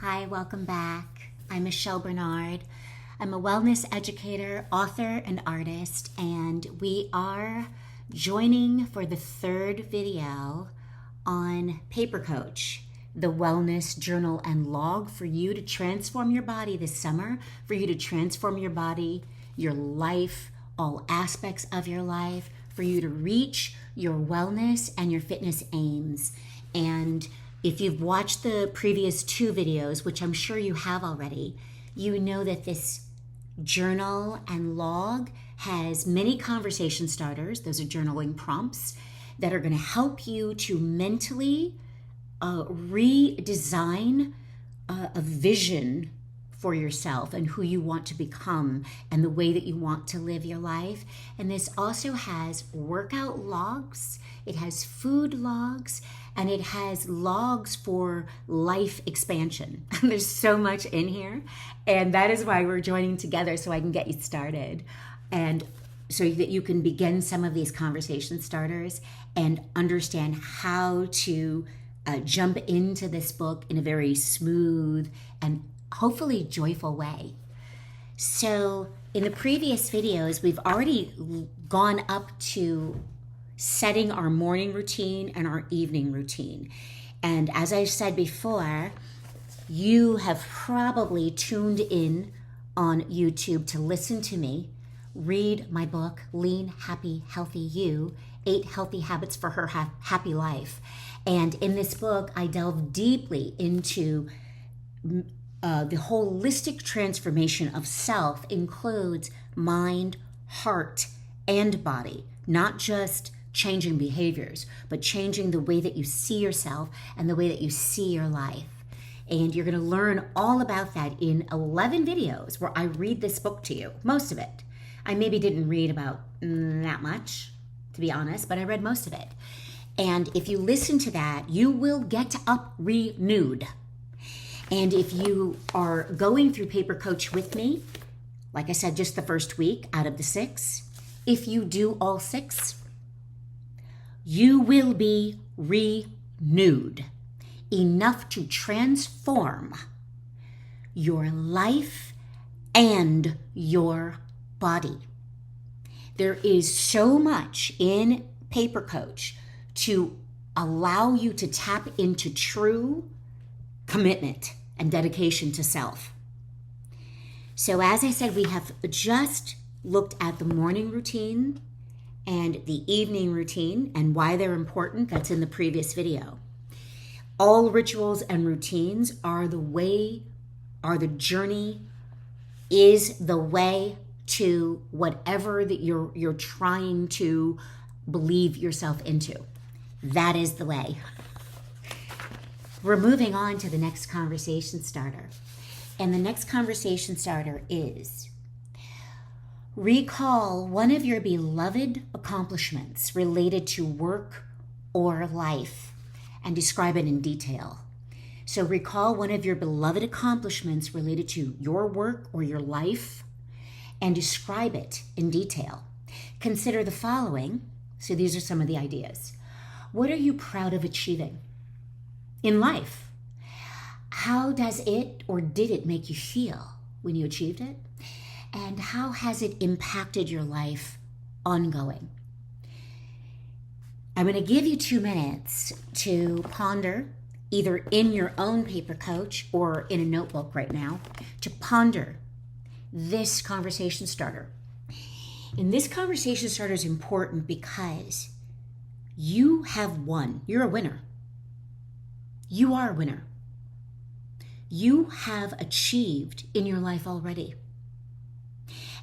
Hi, welcome back. I'm Michelle Bernard. I'm a wellness educator, author, and artist, and we are joining for the third video on Paper Coach, the wellness journal and log for you to transform your body this summer, for you to transform your body, your life, all aspects of your life, for you to reach your wellness and your fitness aims. And if you've watched the previous two videos, which I'm sure you have already, you know that this journal and log has many conversation starters. Those are journaling prompts that are going to help you to mentally redesign a vision for yourself and who you want to become and the way that you want to live your life. And this also has workout logs, it has food logs, and it has logs for life expansion. There's so much in here, and that is why we're joining together, so I can get you started and so that you can begin some of these conversation starters and understand how to jump into this book in a very smooth and hopefully joyful way. So in the previous videos, we've already gone up to setting our morning routine and our evening routine. And as I said before, you have probably tuned in on YouTube to listen to me read my book, Lean, Happy, Healthy You, 8 Healthy Habits for Her Happy Life. And in this book, I delve deeply into the holistic transformation of self includes mind, heart, and body, not just changing behaviors, but changing the way that you see yourself and the way that you see your life. And you're going to learn all about that in 11 videos where I read this book to you, most of it. I maybe didn't read about that much, to be honest, but I read most of it. And if you listen to that, you will get up renewed. And if you are going through Paper Coach with me, like I said, just the first week out of the 6, if you do all 6, you will be renewed enough to transform your life and your body. There is so much in Paper Coach to allow you to tap into true commitment and dedication to self. So as I said, we have just looked at the morning routine and the evening routine and why they're important. That's in the previous video. All rituals and routines are the journey, is the way to whatever that you're trying to believe yourself into. That is the way. We're moving on to the next conversation starter. And the next conversation starter is: recall one of your beloved accomplishments related to work or life and describe it in detail. So recall one of your beloved accomplishments related to your work or your life and describe it in detail. Consider the following. So these are some of the ideas. What are you proud of achieving in life? How does it or did it make you feel when you achieved it? And how has it impacted your life ongoing? I'm going to give you 2 minutes to ponder, either in your own Paper Coach or in a notebook right now, to ponder this conversation starter. And this conversation starter is important because you have won. You're a winner. You are a winner. You have achieved in your life already.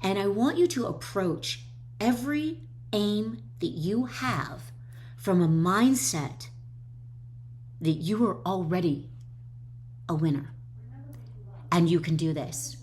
And I want you to approach every aim that you have from a mindset that you are already a winner. And you can do this.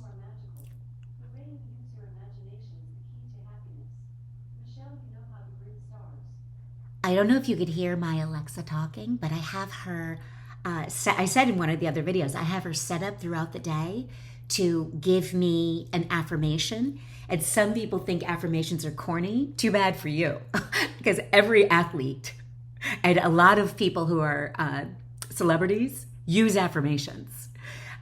I don't know if you could hear my Alexa talking, but I have her, I said in one of the other videos, I have her set up throughout the day to give me an affirmation. And some people think affirmations are corny. Too bad for you, because every athlete and a lot of people who are celebrities use affirmations.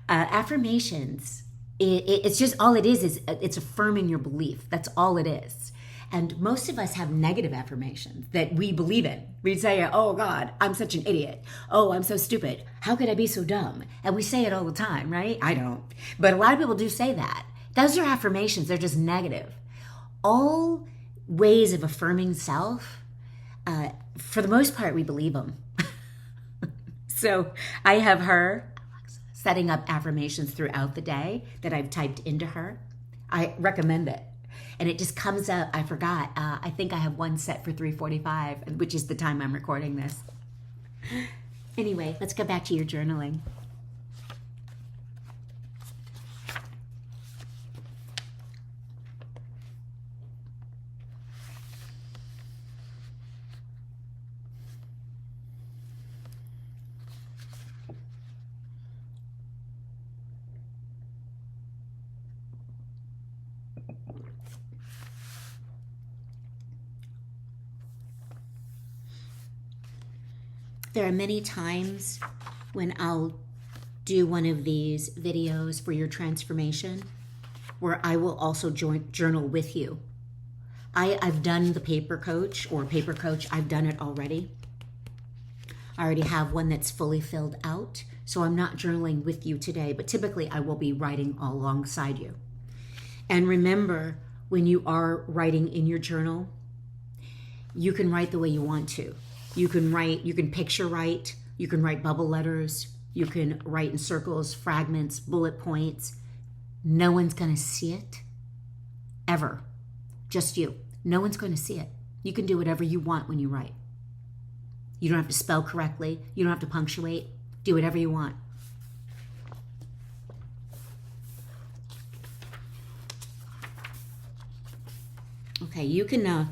Affirmations, it's just all it is it's affirming your belief. That's all it is. And most of us have negative affirmations that we believe in. We say, oh God, I'm such an idiot. Oh, I'm so stupid. How could I be so dumb? And we say it all the time, right? I don't. But a lot of people do say that. Those are affirmations. They're just negative. All ways of affirming self, for the most part, we believe them. So I have her setting up affirmations throughout the day that I've typed into her. I recommend it. And it just comes up. I forgot. I think I have one set for 3:45, which is the time I'm recording this. Anyway, let's go back to your journaling. There are many times when I'll do one of these videos for your transformation where I will also journal with you. I've done the paper coach or paper coach. I've done it already. I already have one that's fully filled out, so I'm not journaling with you today, but typically I will be writing alongside you. And remember, when you are writing in your journal, you can write the way you want to. You can write, you can picture write, you can write bubble letters, you can write in circles, fragments, bullet points. No one's going to see it, ever. Just you. No one's going to see it. You can do whatever you want when you write. You don't have to spell correctly. You don't have to punctuate. Do whatever you want. Okay, you can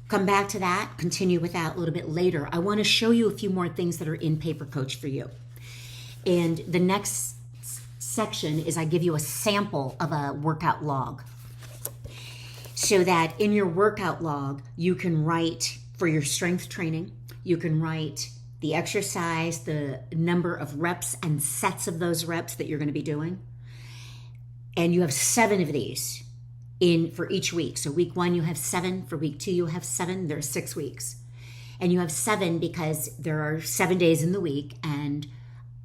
come back to that, continue with that a little bit later. I want to show you a few more things that are in Paper Coach for you. And the next section is I give you a sample of a workout log. So that in your workout log, you can write for your strength training, you can write the exercise, the number of reps and sets of those reps that you're going to be doing. And you have 7 of these for each week. So week 1, you have 7. For week 2, you have 7. There are 6 weeks. And you have 7 because there are 7 days in the week. And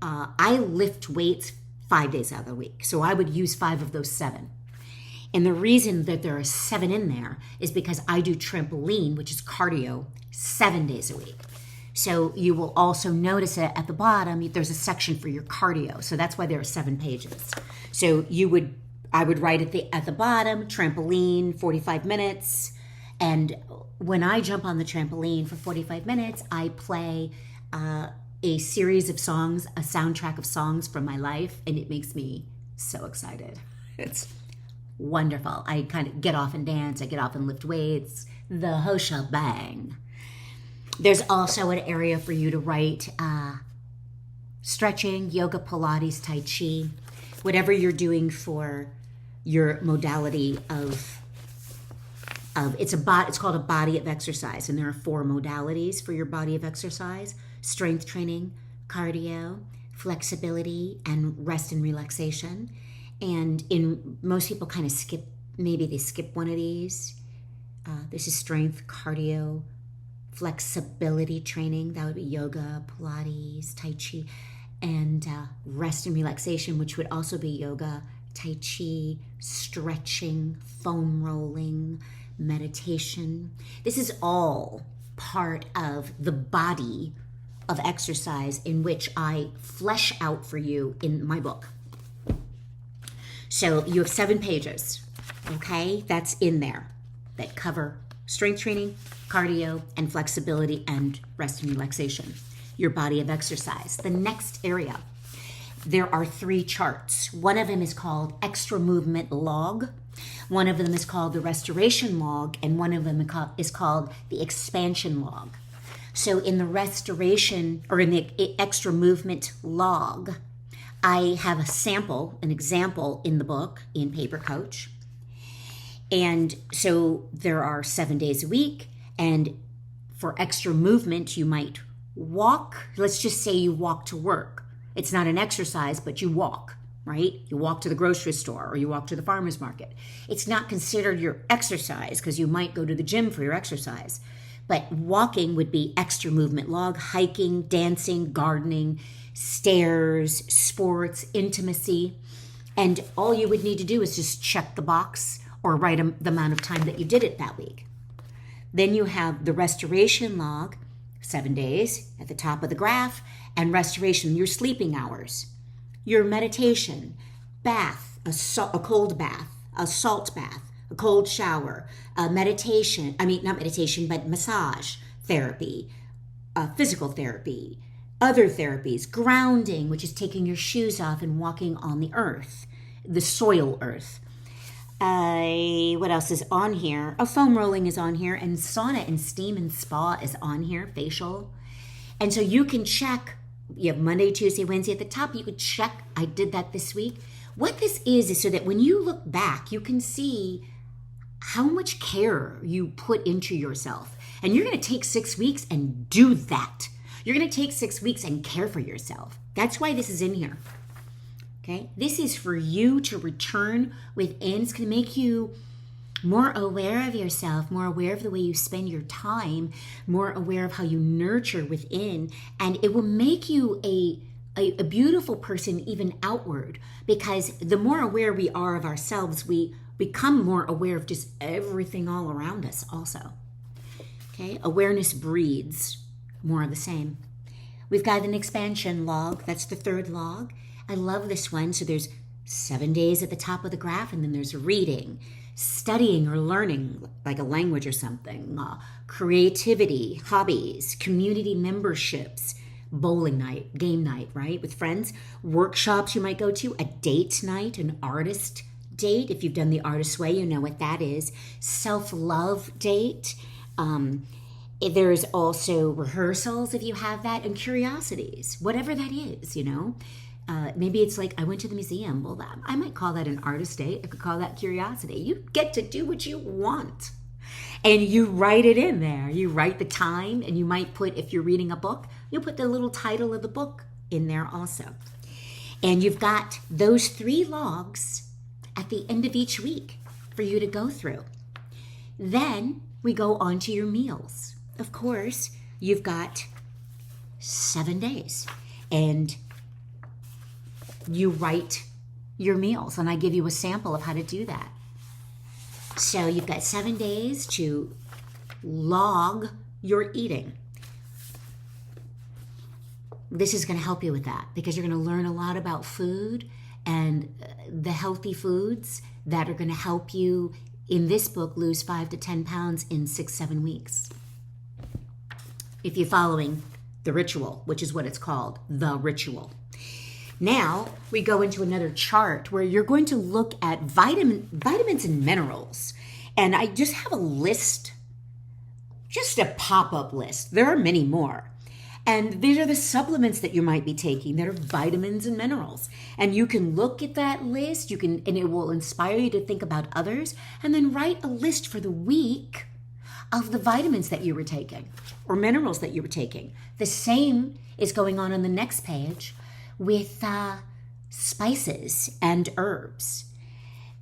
I lift weights 5 days out of the week. So I would use 5 of those 7. And the reason that there are 7 in there is because I do trampoline, which is cardio, 7 days a week. So you will also notice it at the bottom, there's a section for your cardio. So that's why there are 7 pages. So I would write at the bottom, trampoline, 45 minutes. And when I jump on the trampoline for 45 minutes, I play a series of songs, a soundtrack of songs from my life. And it makes me so excited. It's wonderful. I kind of get off and dance. I get off and lift weights. The whole shebang. There's also an area for you to write stretching, yoga, Pilates, Tai Chi, whatever you're doing for your modality of it's called a body of exercise, and there are 4 modalities for your body of exercise: strength training, cardio, flexibility, and rest and relaxation. And most people kind of skip one of these. This is strength, cardio, flexibility training. That would be yoga, Pilates, Tai Chi, and rest and relaxation, which would also be yoga, Tai Chi, stretching, foam rolling, meditation. This is all part of the body of exercise in which I flesh out for you in my book. So you have 7 pages, okay? That's in there that cover strength training, cardio, and flexibility, and rest and relaxation, your body of exercise. The next area, there are 3 charts. One of them is called extra movement log. One of them is called the restoration log, and one of them is called the expansion log. So in the restoration, or in the extra movement log, I have an example in the book in Paper Coach. And so there are 7 days a week. And for extra movement, you might walk. Let's just say you walk to work. It's not an exercise, but you walk, right? You walk to the grocery store or you walk to the farmer's market. It's not considered your exercise because you might go to the gym for your exercise. But walking would be extra movement log, hiking, dancing, gardening, stairs, sports, intimacy. And all you would need to do is just check the box or write the amount of time that you did it that week. Then you have the restoration log, 7 days at the top of the graph, and restoration, your sleeping hours, your meditation, bath, a cold bath, a salt bath, a cold shower, not meditation, but massage therapy, physical therapy, other therapies, grounding, which is taking your shoes off and walking on the earth, the soil earth. What else is on here? Foam rolling is on here, and sauna and steam and spa is on here, facial. And so you can check, you have Monday, Tuesday, Wednesday at the top, you could check, I did that this week. What this is so that when you look back, you can see how much care you put into yourself. And you're going to take 6 weeks and do that. You're going to take 6 weeks and care for yourself. That's why this is in here. Okay? This is for you to return within. It's going to make you more aware of yourself, more aware of the way you spend your time, more aware of how you nurture within. And it will make you a beautiful person even outward, because the more aware we are of ourselves, we become more aware of just everything all around us also. Okay? Awareness breeds more of the same. We've got an expansion log. That's the third log. I love this one. So there's 7 days at the top of the graph, and then there's reading, studying or learning, like a language or something, creativity, hobbies, community memberships, bowling night, game night, right, with friends, workshops you might go to, a date night, an artist date. If you've done the artist way, you know what that is. Self-love date. There's also rehearsals if you have that, and curiosities, whatever that is, Maybe it's like, I went to the museum. Well, I might call that an artist date. I could call that curiosity. You get to do what you want. And you write it in there. You write the time, and you might put, if you're reading a book, you'll put the little title of the book in there also. And you've got those 3 logs at the end of each week for you to go through. Then we go on to your meals. Of course, you've got 7 days, and you write your meals, and I give you a sample of how to do that. So you've got 7 days to log your eating. This is going to help you with that, because you're going to learn a lot about food and the healthy foods that are going to help you, in this book, lose 5 to 10 pounds in 6-7 weeks. If you're following the ritual, which is what it's called, the ritual. Now we go into another chart where you're going to look at vitamins and minerals. And I just have a list, just a pop-up list. There are many more. And these are the supplements that you might be taking that are vitamins and minerals. And you can look at that list, and it will inspire you to think about others, and then write a list for the week of the vitamins that you were taking or minerals that you were taking. The same is going on the next page with spices and herbs.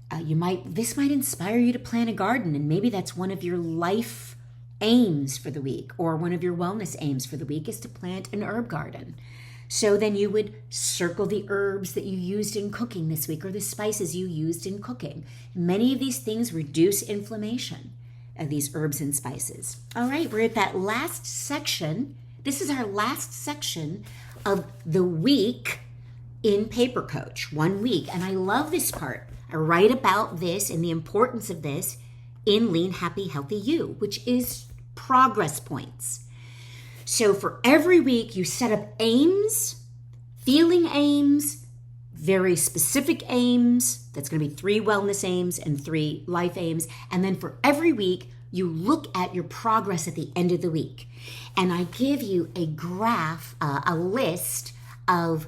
This might inspire you to plant a garden, and maybe that's one of your life aims for the week, or one of your wellness aims for the week is to plant an herb garden. So then you would circle the herbs that you used in cooking this week, or the spices you used in cooking. Many of these things reduce inflammation, these herbs and spices. All right, we're at that last section. This is our last section of the week in Paper Coach, 1 week. And I love this part. I write about this and the importance of this in Lean, Happy, Healthy You, which is progress points. So for every week, you set up aims, feeling aims, very specific aims. That's going to be 3 wellness aims and 3 life aims. And then for every week, you look at your progress at the end of the week. And I give you a graph, a list of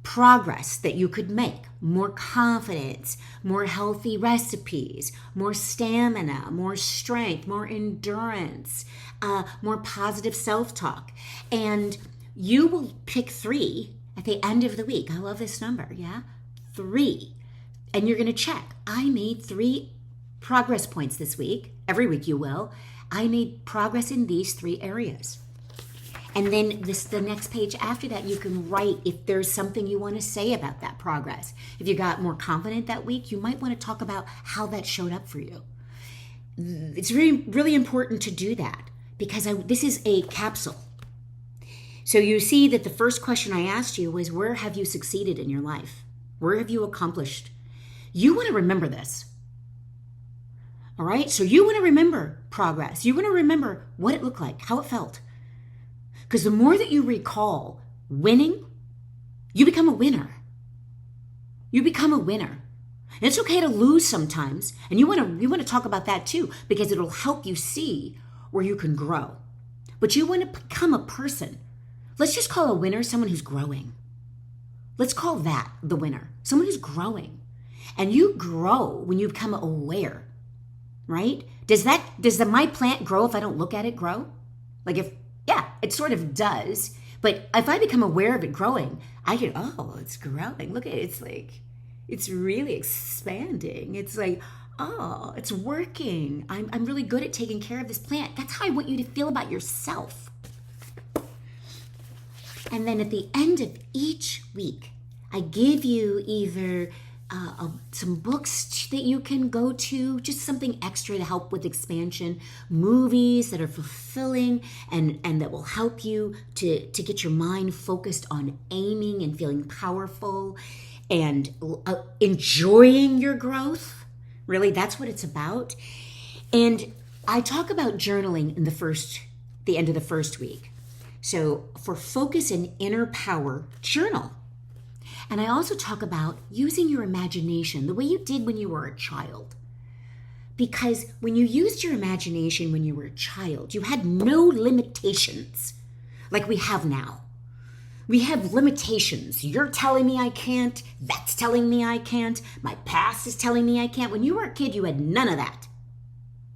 progress that you could make. More confidence, more healthy recipes, more stamina, more strength, more endurance, more positive self-talk. And you will pick 3 at the end of the week. I love this number, yeah? 3. And you're going to check. I made 3 progress points this week. Every week you will. I made progress in these 3 areas. And then the next page after that, you can write if there's something you want to say about that progress. If you got more confident that week, you might want to talk about how that showed up for you. It's really, really important to do that because this is a capsule. So you see that the first question I asked you was, where have you succeeded in your life? Where have you accomplished? You want to remember this. All right? So you want to remember progress. You want to remember what it looked like, how it felt. Because the more that you recall winning, you become a winner. You become a winner. And it's okay to lose sometimes. And you want to talk about that too, because it'll help you see where you can grow. But you want to become a person. Let's just call a winner someone who's growing. Let's call that the winner, someone who's growing. And you grow when you become aware, right? Does my plant grow if I don't look at it grow? Yeah, it sort of does. But if I become aware of it growing, I can, oh, it's growing. Look at it. It's really expanding. It's like, oh, it's working. I'm really good at taking care of this plant. That's how I want you to feel about yourself. And then at the end of each week, I give you either some books that you can go to, just something extra to help with expansion, movies that are fulfilling and that will help you to get your mind focused on aiming and feeling powerful and enjoying your growth. Really, that's what it's about. And I talk about journaling in the end of the first week. So for focus and inner power, journal. And I also talk about using your imagination the way you did when you were a child. Because when you used your imagination when you were a child, you had no limitations like we have now. We have limitations. You're telling me I can't. That's telling me I can't. My past is telling me I can't. When you were a kid, you had none of that.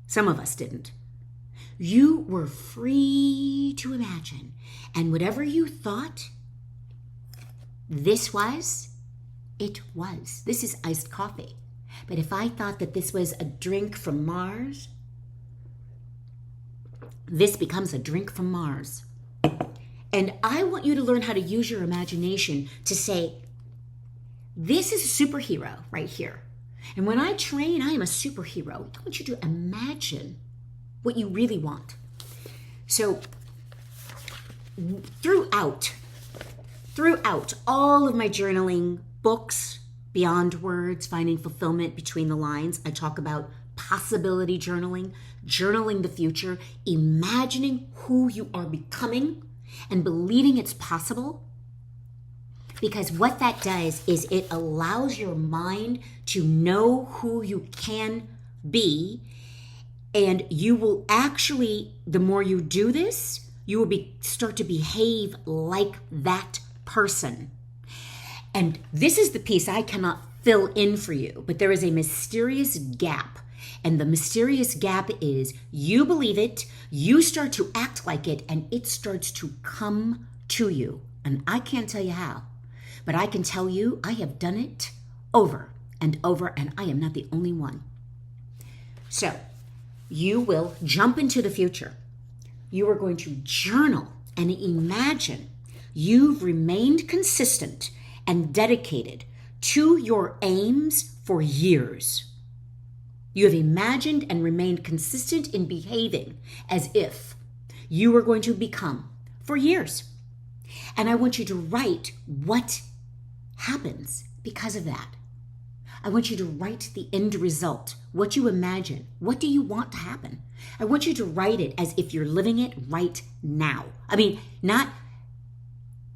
Some of us didn't. You were free to imagine. And whatever you thought this was, it was. This is iced coffee. But if I thought that this was a drink from Mars, this becomes a drink from Mars. And I want you to learn how to use your imagination to say, this is a superhero right here. And when I train, I am a superhero. I want you to imagine what you really want. So throughout all of my journaling books, Beyond Words, Finding Fulfillment Between the Lines, I talk about possibility journaling, journaling the future, imagining who you are becoming and believing it's possible. Because what that does is it allows your mind to know who you can be. And you will actually, the more you do this, you will start to behave like that person. And this is the piece I cannot fill in for you, but there is a mysterious gap. And the mysterious gap is you believe it, you start to act like it, and it starts to come to you. And I can't tell you how, but I can tell you I have done it over and over, and I am not the only one. So you will jump into the future. You are going to journal and imagine you've remained consistent and dedicated to your aims for years. You have imagined and remained consistent in behaving as if you were going to become for years. And I want you to write what happens because of that. I want you to write the end result, what you imagine. What do you want to happen? I want you to write it as if you're living it right now. I mean, not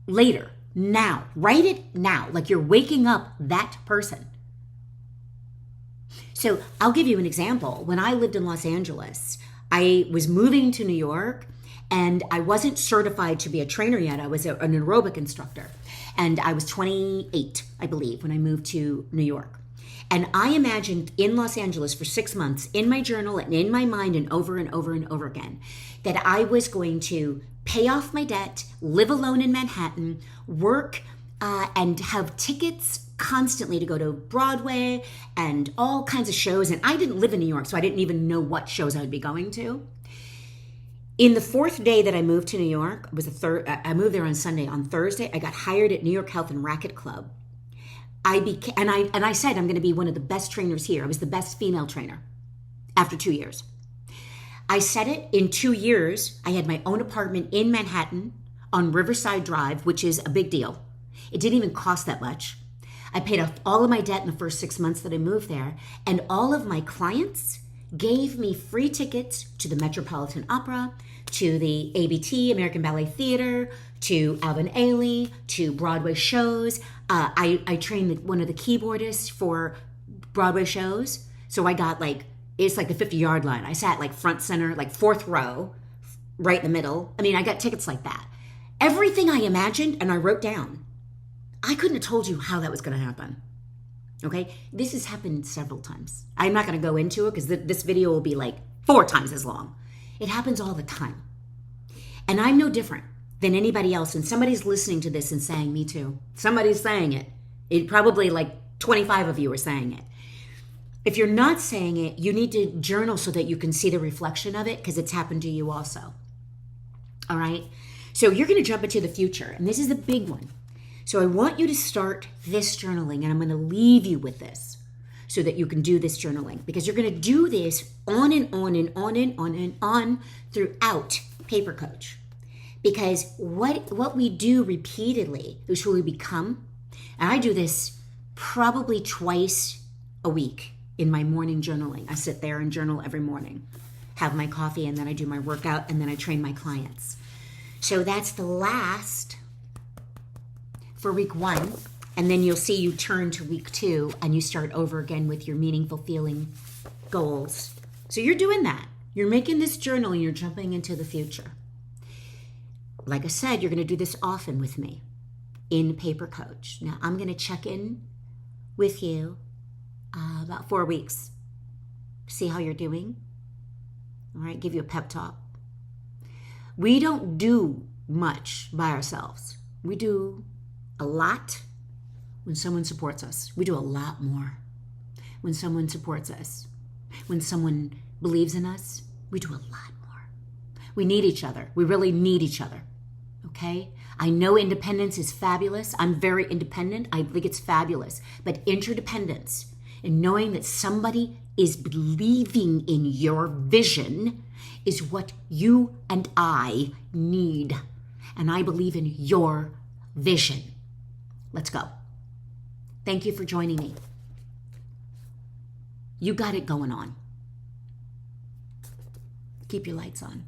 later, now. Write it now, like you're waking up that person. So I'll give you an example. When I lived in Los Angeles, I was moving to New York and I wasn't certified to be a trainer yet. I was an aerobic instructor. And I was 28, I believe, when I moved to New York. And I imagined in Los Angeles for 6 months, in my journal and in my mind and over and over and over again, that I was going to pay off my debt, live alone in Manhattan, work and have tickets constantly to go to Broadway and all kinds of shows. And I didn't live in New York, so I didn't even know what shows I would be going to. In the fourth day that I moved to New York, it was I moved there on Sunday. On Thursday, I got hired at New York Health and Racquet Club. I said I'm going to be one of the best trainers here. I was the best female trainer after 2 years. I said it in 2 years. I had my own apartment in Manhattan on Riverside Drive, which is a big deal. It didn't even cost that much. I paid off all of my debt in the first 6 months that I moved there, and all of my clients gave me free tickets to the Metropolitan Opera, to the ABT, American Ballet Theater, to ELLE, to Broadway shows. I trained one of the keyboardists for Broadway shows, so I got it's like the 50-yard line. I sat front center, fourth row, right in the middle. I mean, I got tickets like that. Everything I imagined and I wrote down. I couldn't have told you how that was going to happen. Okay? This has happened several times. I'm not going to go into it because this video will be 4 times as long. It happens all the time. And I'm no different than anybody else. And somebody's listening to this and saying, me too. Somebody's saying it. It probably 25 of you are saying it. If you're not saying it, you need to journal so that you can see the reflection of it because it's happened to you also. All right? So you're going to jump into the future. And this is the big one. So I want you to start this journaling, and I'm going to leave you with this so that you can do this journaling, because you're going to do this on and on and on and on and on throughout Paper Coach. Because what we do repeatedly is who we become. And I do this probably twice a week in my morning journaling. I sit there and journal every morning, have my coffee, and then I do my workout, and then I train my clients. So that's the last for week 1, and then you'll see you turn to week 2 and you start over again with your meaningful feeling goals. So you're doing that. You're making this journal and you're jumping into the future. Like I said, you're going to do this often with me in Paper Coach. Now, I'm going to check in with you about 4 weeks, see how you're doing. All right, give you a pep talk. We don't do much by ourselves. We do a lot when someone supports us. We do a lot more when someone supports us. When someone believes in us, we do a lot more. We need each other. We really need each other. Okay? I know independence is fabulous. I'm very independent. I think it's fabulous. But interdependence and knowing that somebody is believing in your vision is what you and I need. And I believe in your vision. Let's go. Thank you for joining me. You got it going on. Keep your lights on.